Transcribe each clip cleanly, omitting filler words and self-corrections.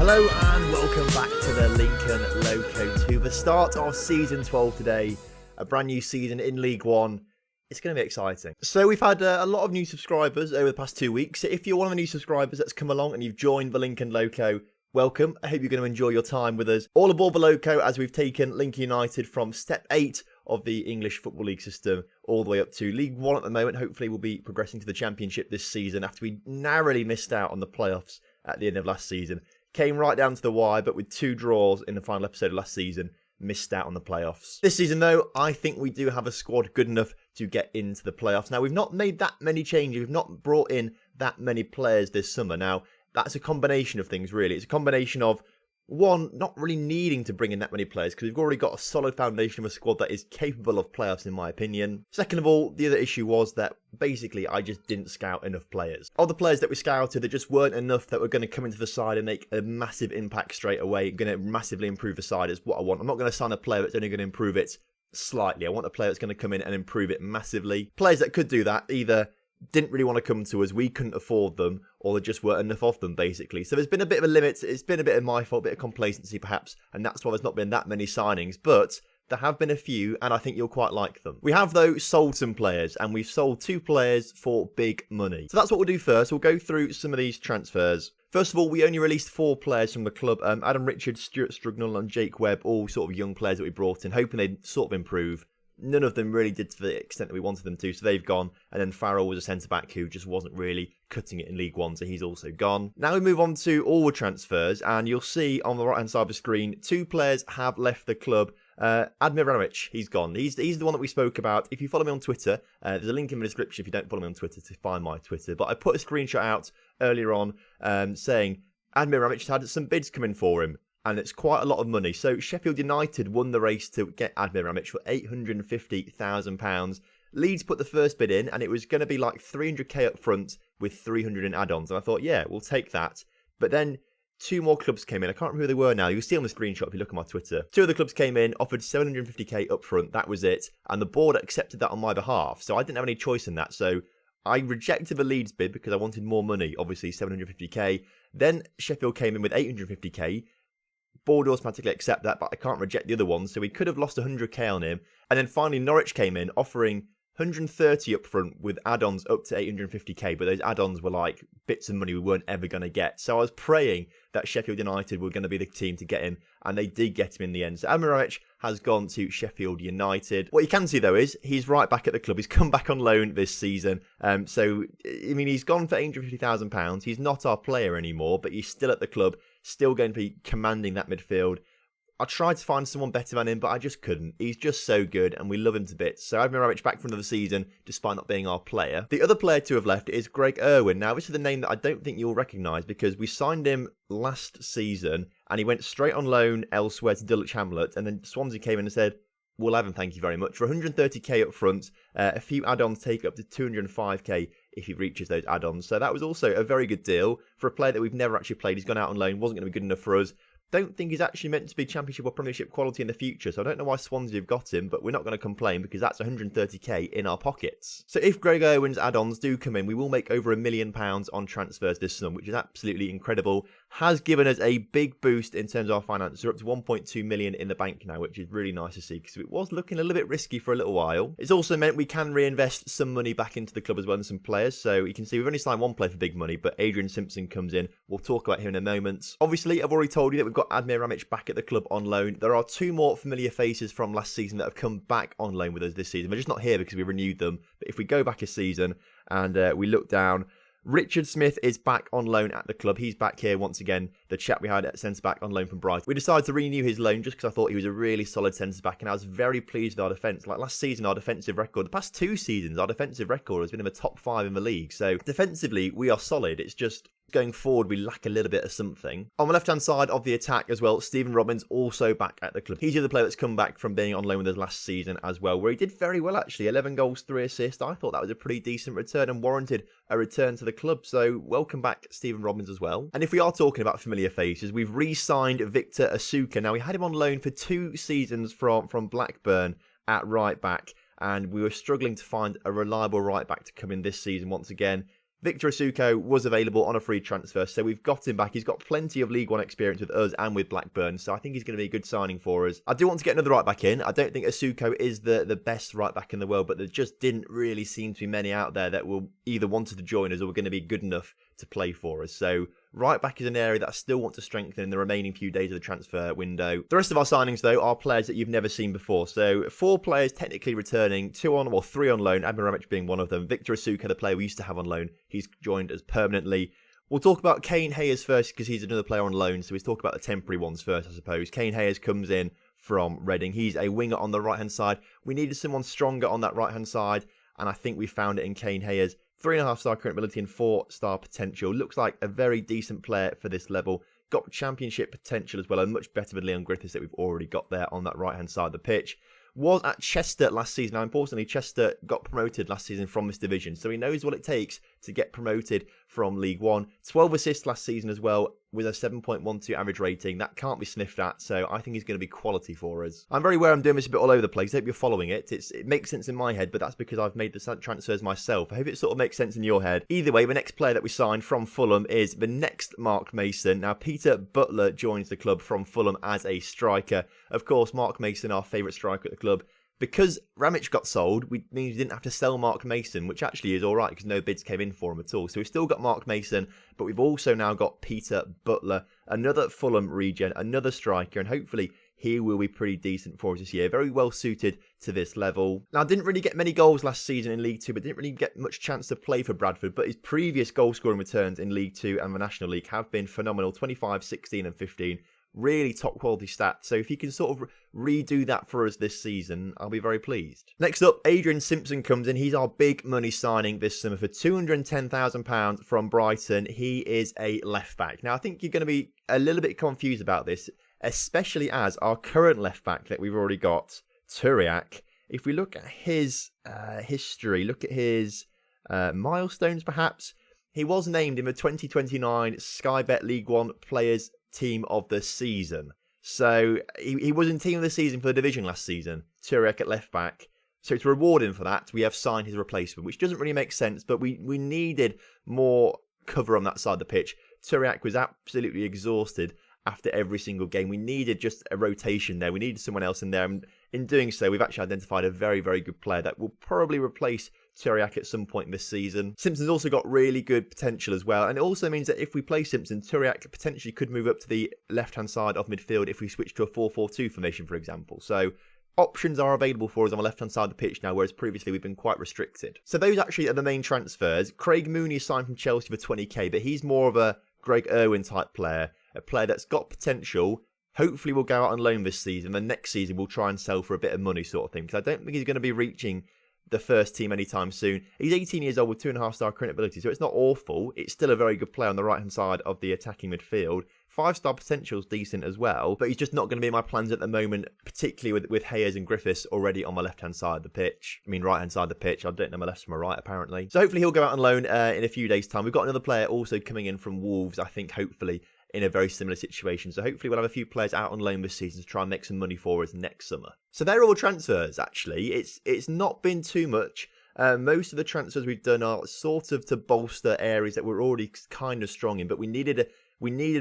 Hello and welcome back to the Lincoln Loco, to the start of Season 12 today. A brand new season in League One. It's going to be exciting. So we've had a lot of new subscribers over the past 2 weeks. So if you're one of the new subscribers that's come along and you've joined the Lincoln Loco, welcome. I hope you're going to enjoy your time with us. All aboard the Loco as we've taken Lincoln United from Step 8 of the English Football League system all the way up to League 1 at the moment. Hopefully we'll be progressing to the Championship this season after we narrowly missed out on the playoffs at the end of last season. Came right down to the wire, but with 2 draws in the final episode of last season, missed out on the playoffs. This season, though, I think we do have a squad good enough to get into the playoffs. Now, we've not made that many changes. We've not brought in that many players this summer. Now, that's a combination of things, really. It's a combination of, one, not really needing to bring in that many players because we've already got a solid foundation of a squad that is capable of playoffs, in my opinion. Second of all, the other issue was that basically I just didn't scout enough players. Of the players that we scouted, there just weren't enough that were going to come into the side and make a massive impact straight away, going to massively improve the side is what I want. I'm not going to sign a player that's only going to improve it slightly. I want a player that's going to come in and improve it massively. Players that could do that either didn't really want to come to us, we couldn't afford them, or there just weren't enough of them, basically. So there's been a bit of a limit. It's been a bit of my fault, a bit of complacency, perhaps, and that's why there's not been that many signings. But there have been a few, and I think you'll quite like them. We have, though, sold some players, and we've sold 2 players for big money. So that's what we'll do first. We'll go through some of these transfers. First of all, we only released 4 players from the club. Adam Richards, Stuart Strugnall, and Jake Webb, all sort of young players that we brought in, hoping they'd sort of improve. None of them really did to the extent that we wanted them to, so they've gone. And then Farrell was a centre-back who just wasn't really cutting it in League One, so he's also gone. Now we move on to all the transfers, and you'll see on the right-hand side of the screen, 2 players have left the club. Admir Ram-Rich, he's gone. He's the one that we spoke about. If you follow me on Twitter, there's a link in the description if you don't follow me on Twitter to find my Twitter. But I put a screenshot out earlier on saying Admir Ram-Rich had some bids coming for him. And it's quite a lot of money. So Sheffield United won the race to get Admir Ramic for £850,000. Leeds put the first bid in, and it was going to be like 300k up front with 300 in add-ons. And I thought, yeah, we'll take that. But then 2 more clubs came in. I can't remember who they were now. You'll see on the screenshot if you look at my Twitter. 2 of the clubs came in, offered 750k up front. That was it. And the board accepted that on my behalf. So I didn't have any choice in that. So I rejected the Leeds bid because I wanted more money, obviously 750k. Then Sheffield came in with 850k. Board automatically accept that, but I can't reject the other one, so we could have lost 100k on him. And then finally Norwich came in offering 130 up front with add-ons up to 850k, but those add-ons were like bits of money we weren't ever going to get. So I was praying that Sheffield United were going to be the team to get him, and they did get him in the end. So Admir Ramic has gone to Sheffield United. What you can see though is he's right back at the club. He's come back on loan this season. So I mean, he's gone for £850,000. He's not our player anymore, but he's still at the club, still going to be commanding that midfield. I tried to find someone better than him, but I just couldn't. He's just so good, and we love him to bits. So Admir Ramic back for another season, despite not being our player. The other player to have left is Greg Irwin. Now, this is the name that I don't think you'll recognise, because we signed him last season, and he went straight on loan elsewhere to Dulwich Hamlet, and then Swansea came in and said, we'll have him, thank you very much. For 130k up front, a few add-ons take up to 205k if he reaches those add-ons. So that was also a very good deal for a player that we've never actually played. He's gone out on loan, wasn't going to be good enough for us. Don't think he's actually meant to be Championship or Premiership quality in the future, so I don't know why Swansea have got him, but we're not going to complain because that's 130k in our pockets. So if Greg Irwin's add-ons do come in, we will make over £1 million on transfers this summer, which is absolutely incredible. Has given us a big boost in terms of our finances. We're up to 1.2 million in the bank now, which is really nice to see because it was looking a little bit risky for a little while. It's also meant we can reinvest some money back into the club as well and some players. So you can see we've only signed 1 player for big money, but Adrian Simpson comes in. We'll talk about him in a moment. Obviously, I've already told you that we've got Admir Ramic back at the club on loan. There are 2 more familiar faces from last season that have come back on loan with us this season. They're just not here because we renewed them. But if we go back a season and we look down, Richard Smith is back on loan at the club. He's back here once again. The chap we had at centre-back on loan from Brighton. We decided to renew his loan just because I thought he was a really solid centre-back, and I was very pleased with our defence. Like last season, our defensive record, the past 2 seasons, our defensive record has been in the top 5 in the league. So defensively, we are solid. It's just going forward, we lack a little bit of something. On the left-hand side of the attack as well, Stephen Robbins also back at the club. He's the other player that's come back from being on loan with us last season as well, where he did very well actually. 11 goals, 3 assists. I thought that was a pretty decent return and warranted a return to the club. So welcome back, Stephen Robbins as well. And if we are talking about familiar faces, we've re-signed Victor Asuka. Now, we had him on loan for 2 seasons from Blackburn at right back, and we were struggling to find a reliable right back to come in this season once again. Victor Asuko was available on a free transfer, so we've got him back. He's got plenty of League One experience with us and with Blackburn, so I think he's going to be a good signing for us. I do want to get another right back in. I don't think Asuko is the best right back in the world, but there just didn't really seem to be many out there that will either wanted to join us or were going to be good enough to play for us. So right back is an area that I still want to strengthen in the remaining few days of the transfer window. The rest of our signings, though, are players that you've never seen before. So 4 players technically returning, 3 on loan, Admir Ram-Rich being one of them. Victor Asuka, the player we used to have on loan, he's joined us permanently. We'll talk about Kane Hayes first because he's another player on loan, so we'll talk about the temporary ones first, I suppose. Kane Hayes comes in from Reading. He's a winger on the right-hand side. We needed someone stronger on that right-hand side, and I think we found it in Kane Hayes. 3.5-star current ability and 4-star potential. Looks like a very decent player for this level. Got championship potential as well, and much better than Leon Griffiths that we've already got there on that right-hand side of the pitch. Was at Chester last season. Now, importantly, Chester got promoted last season from this division, so he knows what it takes to get promoted from League One. 12 assists last season as well, with a 7.12 average rating. That can't be sniffed at, so I think he's going to be quality for us. I'm very aware I'm doing this a bit all over the place. I hope you're following it. It makes sense in my head, but that's because I've made the transfers myself. I hope it sort of makes sense in your head. Either way, the next player that we signed from Fulham is the next Mark Mason. Now, Peter Butler joins the club from Fulham as a striker. Of course, Mark Mason, our favourite striker at the club. Because Ramic got sold, we didn't have to sell Mark Mason, which actually is all right because no bids came in for him at all. So we've still got Mark Mason, but we've also now got Peter Butler, another Fulham regen, another striker, and hopefully he will be pretty decent for us this year. Very well suited to this level. Now, didn't really get many goals last season in League 2, but didn't really get much chance to play for Bradford. But his previous goal-scoring returns in League 2 and the National League have been phenomenal. 25, 16 and 15. Really top quality stats. So if you can sort of redo that for us this season, I'll be very pleased. Next up, Adrian Simpson comes in. He's our big money signing this summer for £210,000 from Brighton. He is a left back. Now, I think you're going to be a little bit confused about this, especially as our current left back that we've already got, Turiak, if we look at his history, look at his milestones perhaps, he was named in the 2029 Sky Bet League One Players Team of the Season. So he was in Team of the Season for the division last season, Turiak at left back. So to reward him for that, we have signed his replacement, which doesn't really make sense, but we needed more cover on that side of the pitch. Turiak was absolutely exhausted after every single game. We needed just a rotation there. We needed someone else in there. And in doing so, we've actually identified a very, very good player that will probably replace Turiak at some point this season. Simpson's also got really good potential as well. And it also means that if we play Simpson, Turiak potentially could move up to the left-hand side of midfield if we switch to a 4-4-2 formation, for example. So options are available for us on the left-hand side of the pitch now, whereas previously we've been quite restricted. So those actually are the main transfers. Craig Mooney is signed from Chelsea for 20k, but he's more of a Greg Irwin type player, a player that's got potential. Hopefully we'll go out on loan this season. Then next season we'll try and sell for a bit of money sort of thing, because I don't think he's going to be reaching the first team anytime soon. He's 18 years old with 2.5-star current ability, so it's not awful. It's still a very good player on the right-hand side of the attacking midfield. 5-star potential is decent as well, but he's just not going to be in my plans at the moment, particularly with Hayes and Griffiths already on my left-hand side of the pitch. I mean, right-hand side of the pitch. I don't know my left from my right, apparently. So hopefully he'll go out on loan in a few days' time. We've got another player also coming in from Wolves, I think, hopefully, in a very similar situation. So hopefully we'll have a few players out on loan this season to try and make some money for us next summer. So they're all transfers, actually. It's not been too much. Most of the transfers we've done are sort of to bolster areas that we're already kind of strong in, but we needed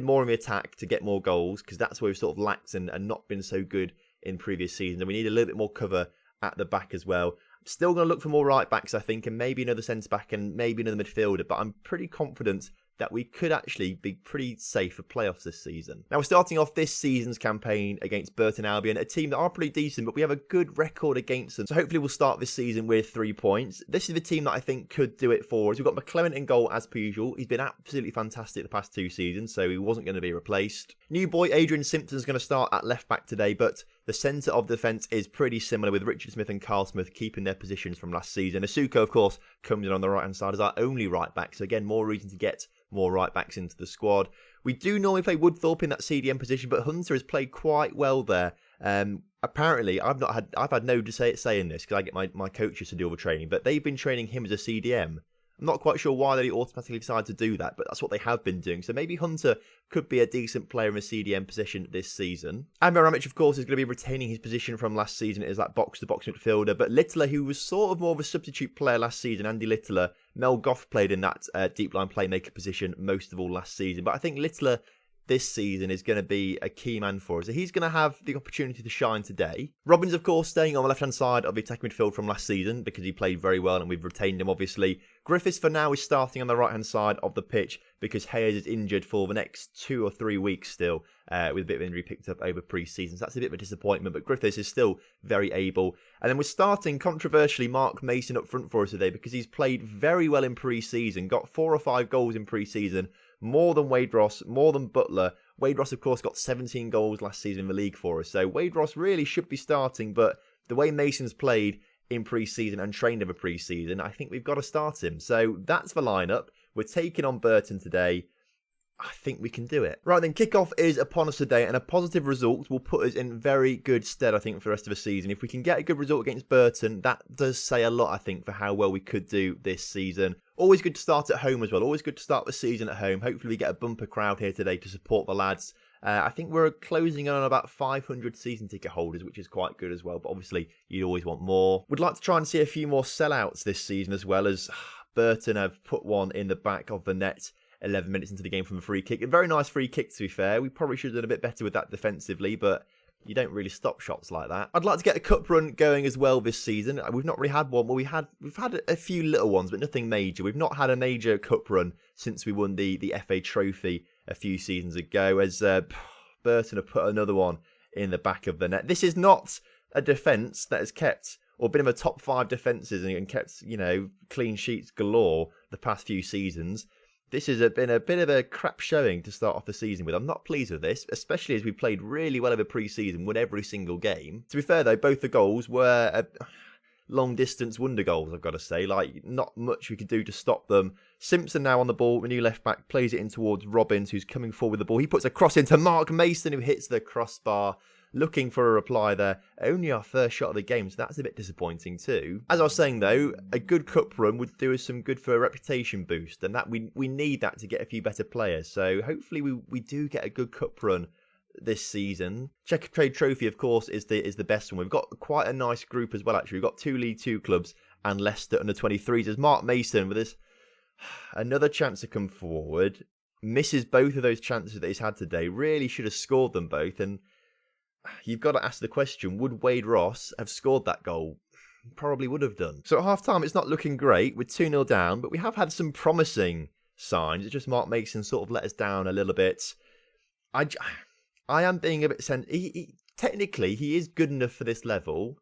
more in the attack to get more goals, because that's where we've sort of lacked and not been so good in previous seasons. And we need a little bit more cover at the back as well. I'm still going to look for more right backs, I think, and maybe another centre back and maybe another midfielder, but I'm pretty confident that we could actually be pretty safe for playoffs this season. Now, we're starting off this season's campaign against Burton Albion, a team that are pretty decent, but we have a good record against them. So hopefully we'll start this season with 3 points. This is the team that I think could do it for us. We've got McClellan in goal as per usual. He's been absolutely fantastic the past 2 seasons, so he wasn't going to be replaced. New boy Adrian Simpson's going to start at left back today, but the centre of defence is pretty similar, with Richard Smith and Carl Smith keeping their positions from last season. Asuko, of course, comes in on the right-hand side as our only right back, so again, more reason to get more right backs into the squad. We do normally play Woodthorpe in that CDM position, but Hunter has played quite well there. Apparently, I've had no say in this because I get my coaches to do all the training, but they've been training him as a CDM. I'm I'm not quite sure why they automatically decide to do that, but that's what they have been doing. So maybe Hunter could be a decent player in a CDM position this season. Admir Ram-Rich, of course, is going to be retaining his position from last season as that box-to-box midfielder. But Littler, who was sort of more of a substitute player last season, Andy Littler, Mel Goff played in that deep line playmaker position most of all last season. But I think Littler this season is going to be a key man for us. So he's going to have the opportunity to shine today. Robbins, of course, staying on the left-hand side of the attacking midfield from last season because he played very well and we've retained him, obviously. Griffiths, for now, is starting on the right-hand side of the pitch because Hayes is injured for the next 2 or 3 weeks still with a bit of injury picked up over pre-season. So that's a bit of a disappointment, but Griffiths is still very able. And then we're starting, controversially, Mark Mason up front for us today because he's played very well in pre-season, got 4 or 5 goals in pre-season, more than Wade Ross, more than Butler. Wade Ross, of course, got 17 goals last season in the league for us. So Wade Ross really should be starting, but the way Mason's played in pre-season and trained over pre-season, I think we've got to start him. So that's the lineup. We're taking on Burton today. I think we can do it. Right then, kickoff is upon us today, and a positive result will put us in very good stead, I think, for the rest of the season. If we can get a good result against Burton, that does say a lot, I think, for how well we could do this season. Always good to start at home as well. Always good to start the season at home. Hopefully we get a bumper crowd here today to support the lads. I think we're closing on about 500 season ticket holders, which is quite good as well. But obviously, you'd always want more. Would like to try and see a few more sellouts this season as well, as Burton have put one in the back of the net 11 minutes into the game from a free kick. A very nice free kick, to be fair. We probably should have done a bit better with that defensively, but you don't really stop shots like that. I'd like to get a cup run going as well this season. We've not really had one. Well, we've had a few little ones, but nothing major. We've not had a major cup run since we won the FA Trophy a few seasons ago, as Burton have put another one in the back of the net. This is not a defence that has kept or been in the top 5 defences and kept, clean sheets galore the past few seasons. This has been a bit of a crap showing to start off the season with. I'm not pleased with this, especially as we played really well over pre-season, won every single game. To be fair, though, both the goals were long-distance wonder goals, I've got to say. Not much we could do to stop them. Simpson now on the ball, the new left-back, plays it in towards Robbins, who's coming forward with the ball. He puts a cross into Mark Mason, who hits the crossbar. Looking for a reply there. Only our first shot of the game, so that's a bit disappointing too. As I was saying though, a good cup run would do us some good for a reputation boost, and that we need that to get a few better players. So hopefully we do get a good cup run this season. Checker Trade Trophy, of course, is the best one. We've got quite a nice group as well, actually. We've got 2 League 2 clubs and Leicester under 23s. As Mark Mason, with this another chance to come forward, misses both of those chances that he's had today. Really should have scored them both, and you've got to ask the question, would Wade Ross have scored that goal? Probably would have done. So at half-time, it's not looking great. We're 2-0 down, but we have had some promising signs. It's just Mark Mason sort of let us down a little bit. I am being a bit... technically, he is good enough for this level,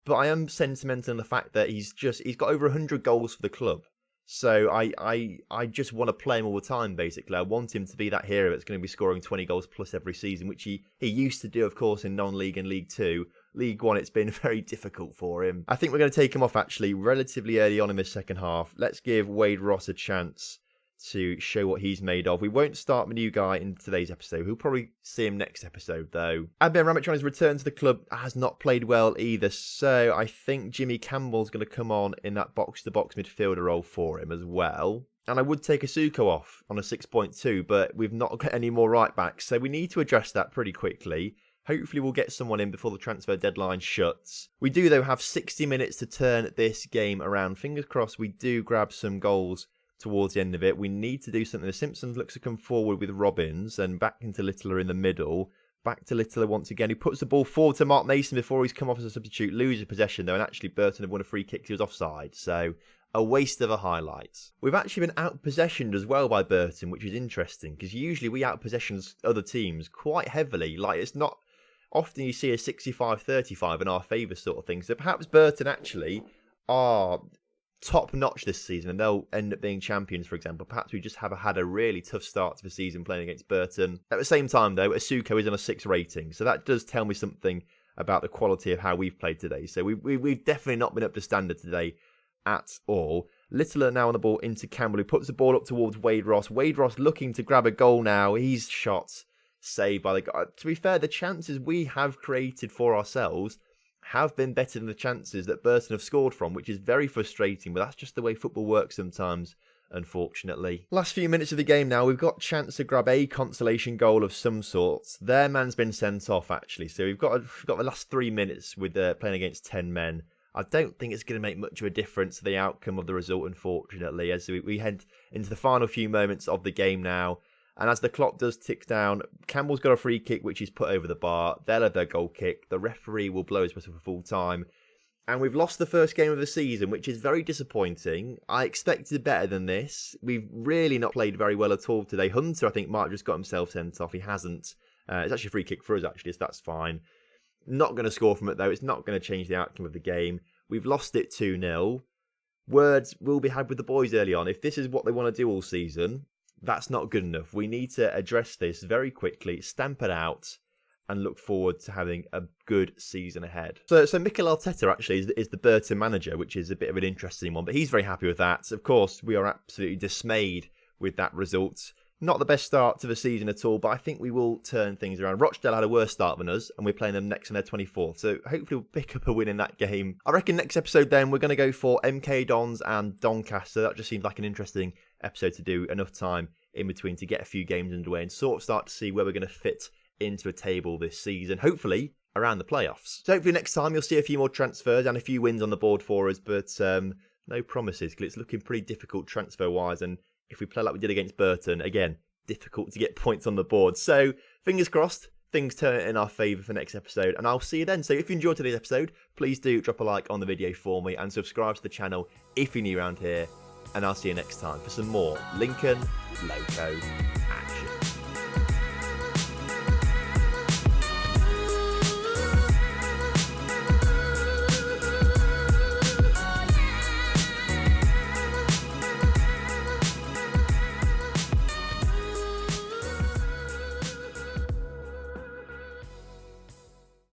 but I am sentimental in the fact that he's got over 100 goals for the club. So I just want to play him all the time, basically. I want him to be that hero that's going to be scoring 20 goals plus every season, which he used to do, of course, in non-league and League 2. League 1, it's been very difficult for him. I think we're going to take him off, actually, relatively early on in this second half. Let's give Wade Ross a chance to show what he's made of. We won't start the new guy in today's episode. We'll probably see him next episode, though. Admir Ram-Rich on his return to the club has not played well either, so I think Jimmy Campbell's going to come on in that box-to-box midfielder role for him as well. And I would take Asuko off on a 6.2, but we've not got any more right-backs, so we need to address that pretty quickly. Hopefully we'll get someone in before the transfer deadline shuts. We do, though, have 60 minutes to turn this game around. Fingers crossed we do grab some goals towards the end of it. We need to do something. The Simpsons looks to come forward with Robbins and back into Littler in the middle. Back to Littler once again. He puts the ball forward to Mark Mason before he's come off as a substitute. Loses possession though, and actually Burton have won a free kick. He was offside, so a waste of a highlight. We've actually been out-possessioned as well by Burton, which is interesting because usually we out-possession other teams quite heavily. It's not often you see a 65-35 in our favour sort of thing. So perhaps Burton actually are top notch this season and they'll end up being champions, for example. Perhaps we just have had a really tough start to the season playing against Burton. At the same time though, Asuko is on a 6 rating, so that does tell me something about the quality of how we've played today. So we've definitely not been up to standard today at all. Littler now on the ball into Campbell, who puts the ball up towards Wade Ross. Wade Ross looking to grab a goal now. He's shot, saved by the guy. To be fair, the chances we have created for ourselves have been better than the chances that Burton have scored from, which is very frustrating, but that's just the way football works sometimes, unfortunately. Last few minutes of the game now, we've got a chance to grab a consolation goal of some sort. Their man's been sent off, actually, so we've got the last 3 minutes with playing against 10 men. I don't think it's going to make much of a difference to the outcome of the result, unfortunately, as we head into the final few moments of the game now. And as the clock does tick down, Campbell's got a free kick, which is put over the bar. They'll have their goal kick. The referee will blow his whistle for full time. And we've lost the first game of the season, which is very disappointing. I expected better than this. We've really not played very well at all today. Hunter, I think, might have just got himself sent off. He hasn't. It's actually a free kick for us, actually, so that's fine. Not going to score from it, though. It's not going to change the outcome of the game. We've lost it 2-0. Words will be had with the boys early on. If this is what they want to do all season, that's not good enough. We need to address this very quickly, stamp it out, and look forward to having a good season ahead. So Mikel Arteta actually is the Burton manager, which is a bit of an interesting one, but he's very happy with that. Of course, we are absolutely dismayed with that result. Not the best start to the season at all, but I think we will turn things around. Rochdale had a worse start than us, and we're playing them next on their 24th, so hopefully we'll pick up a win in that game. I reckon next episode then we're going to go for MK Dons and Doncaster. That just seems like an interesting episode to do, enough time in between to get a few games underway and sort of start to see where we're going to fit into a table this season, hopefully around the playoffs. So hopefully next time you'll see a few more transfers and a few wins on the board for us, but no promises because it's looking pretty difficult transfer-wise, and if we play like we did against Burton, again, difficult to get points on the board. So fingers crossed, things turn in our favour for next episode, and I'll see you then. So if you enjoyed today's episode, please do drop a like on the video for me and subscribe to the channel if you're new around here, and I'll see you next time for some more Lincoln Loco action.